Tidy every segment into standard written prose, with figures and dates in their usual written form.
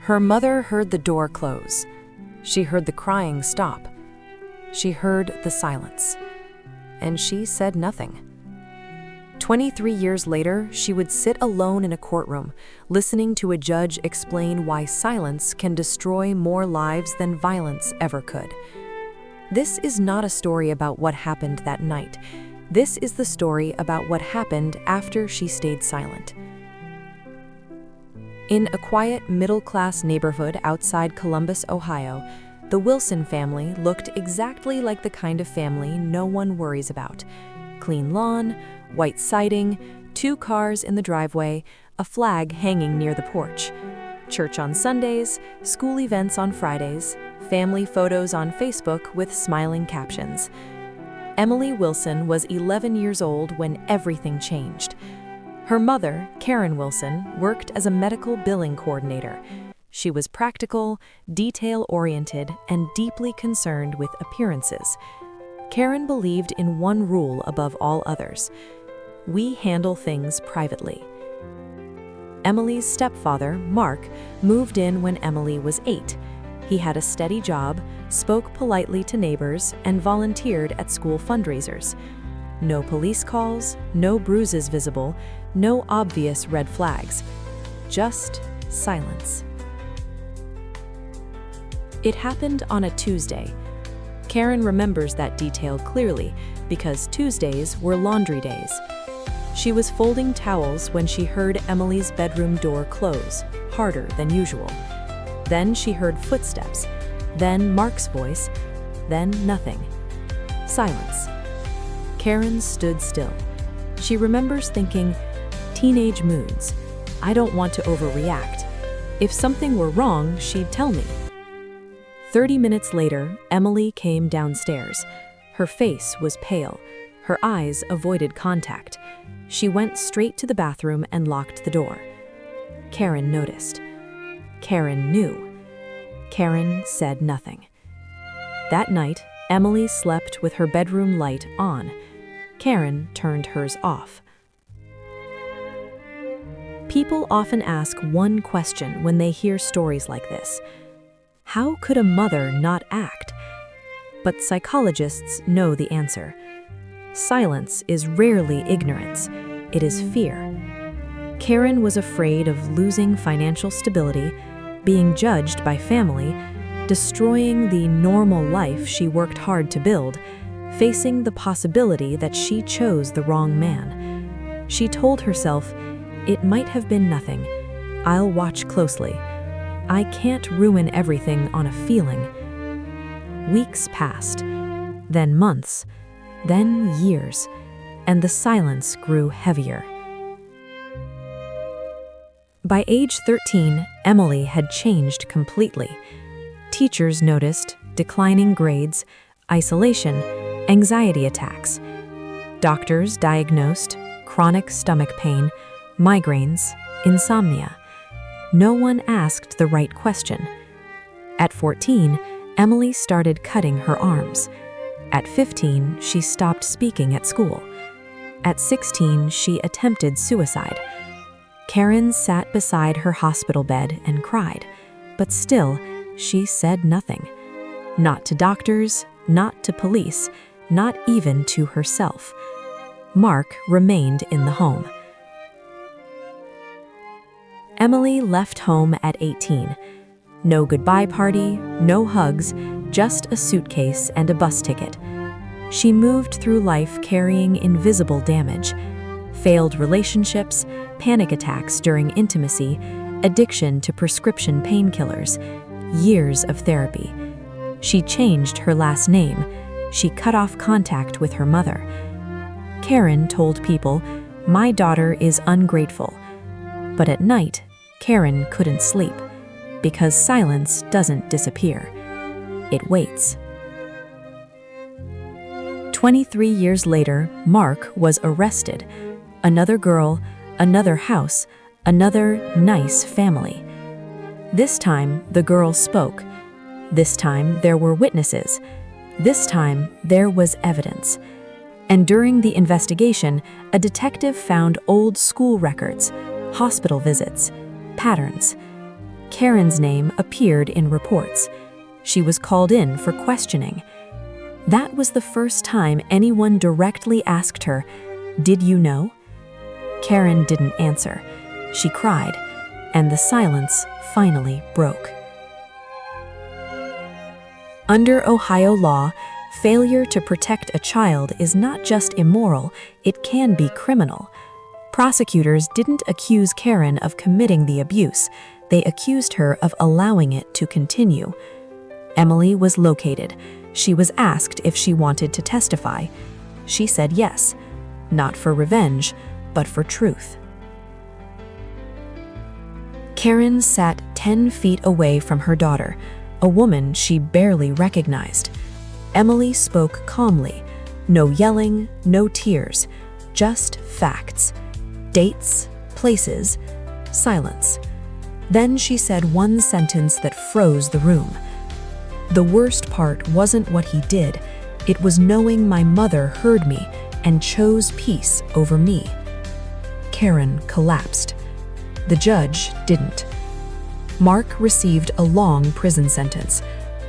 Her mother heard the door close. She heard the crying stop. She heard the silence. And she said nothing. 23 years later, she would sit alone in a courtroom, listening to a judge explain why silence can destroy more lives than violence ever could. This is not a story about what happened that night. This is the story about what happened after she stayed silent. In a quiet, middle-class neighborhood outside Columbus, Ohio, the Wilson family looked exactly like the kind of family no one worries about. Clean lawn, white siding, 2 cars in the driveway, a flag hanging near the porch. Church on Sundays, school events on Fridays, family photos on Facebook with smiling captions. Emily Wilson was 11 years old when everything changed. Her mother, Karen Wilson, worked as a medical billing coordinator. She was practical, detail-oriented, and deeply concerned with appearances. Karen believed in one rule above all others: we handle things privately. Emily's stepfather, Mark, moved in when Emily was 8. He had a steady job, spoke politely to neighbors, and volunteered at school fundraisers. No police calls, no bruises visible, no obvious red flags. Just silence. It happened on a Tuesday. Karen remembers that detail clearly because Tuesdays were laundry days. She was folding towels when she heard Emily's bedroom door close, harder than usual. Then she heard footsteps, then Mark's voice, then nothing. Silence. Karen stood still. She remembers thinking, teenage moods. I don't want to overreact. If something were wrong, she'd tell me. 30 minutes later, Emily came downstairs. Her face was pale. Her eyes avoided contact. She went straight to the bathroom and locked the door. Karen noticed. Karen knew. Karen said nothing. That night, Emily slept with her bedroom light on. Karen turned hers off. People often ask one question when they hear stories like this: how could a mother not act? But psychologists know the answer. Silence is rarely ignorance. It is fear. Karen was afraid of losing financial stability, being judged by family, destroying the normal life she worked hard to build, facing the possibility that she chose the wrong man. She told herself, it might have been nothing. I'll watch closely. I can't ruin everything on a feeling. Weeks passed, then months, then years, and the silence grew heavier. By age 13, Emily had changed completely. Teachers noticed declining grades, isolation, anxiety attacks. Doctors diagnosed chronic stomach pain, migraines, insomnia. No one asked the right question. At 14, Emily started cutting her arms. At 15, she stopped speaking at school. At 16, she attempted suicide. Karen sat beside her hospital bed and cried, but still, she said nothing. Not to doctors, not to police, not even to herself. Mark remained in the home. Emily left home at 18. No goodbye party, no hugs, just a suitcase and a bus ticket. She moved through life carrying invisible damage: failed relationships, panic attacks during intimacy, addiction to prescription painkillers, years of therapy. She changed her last name. She cut off contact with her mother. Karen told people, "My daughter is ungrateful." But at night, Karen couldn't sleep, because silence doesn't disappear. It waits. 23 years later, Mark was arrested. Another girl, another house, another nice family. This time, the girl spoke. This time, there were witnesses. This time, there was evidence. And during the investigation, a detective found old school records, hospital visits, patterns. Karen's name appeared in reports. She was called in for questioning. That was the first time anyone directly asked her, "Did you know?" Karen didn't answer. She cried, and the silence finally broke. Under Ohio law, failure to protect a child is not just immoral, it can be criminal. Prosecutors didn't accuse Karen of committing the abuse. They accused her of allowing it to continue. Emily was located. She was asked if she wanted to testify. She said yes, not for revenge, but for truth. Karen sat 10 feet away from her daughter, a woman she barely recognized. Emily spoke calmly. No yelling, no tears, just facts. Dates, places, silence. Then she said one sentence that froze the room. "The worst part wasn't what he did, it was knowing my mother heard me and chose peace over me." Karen collapsed. The judge didn't. Mark received a long prison sentence.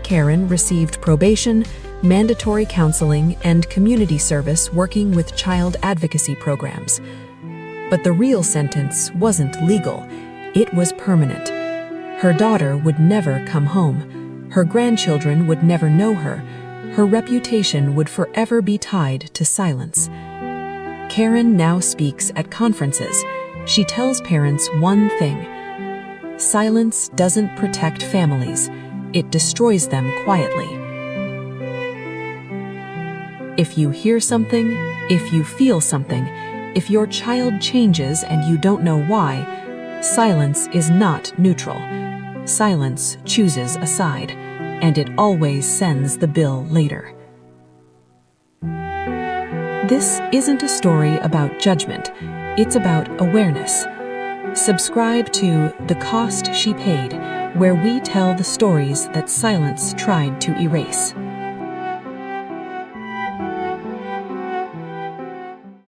Karen received probation, mandatory counseling, and community service working with child advocacy programs. But the real sentence wasn't legal. It was permanent. Her daughter would never come home. Her grandchildren would never know her. Her reputation would forever be tied to silence. Karen now speaks at conferences. She tells parents one thing: silence doesn't protect families. It destroys them quietly. If you hear something, if you feel something, if your child changes and you don't know why, silence is not neutral. Silence chooses a side, and it always sends the bill later. This isn't a story about judgment, it's about awareness. Subscribe to The Cost She Paid, where we tell the stories that silence tried to erase.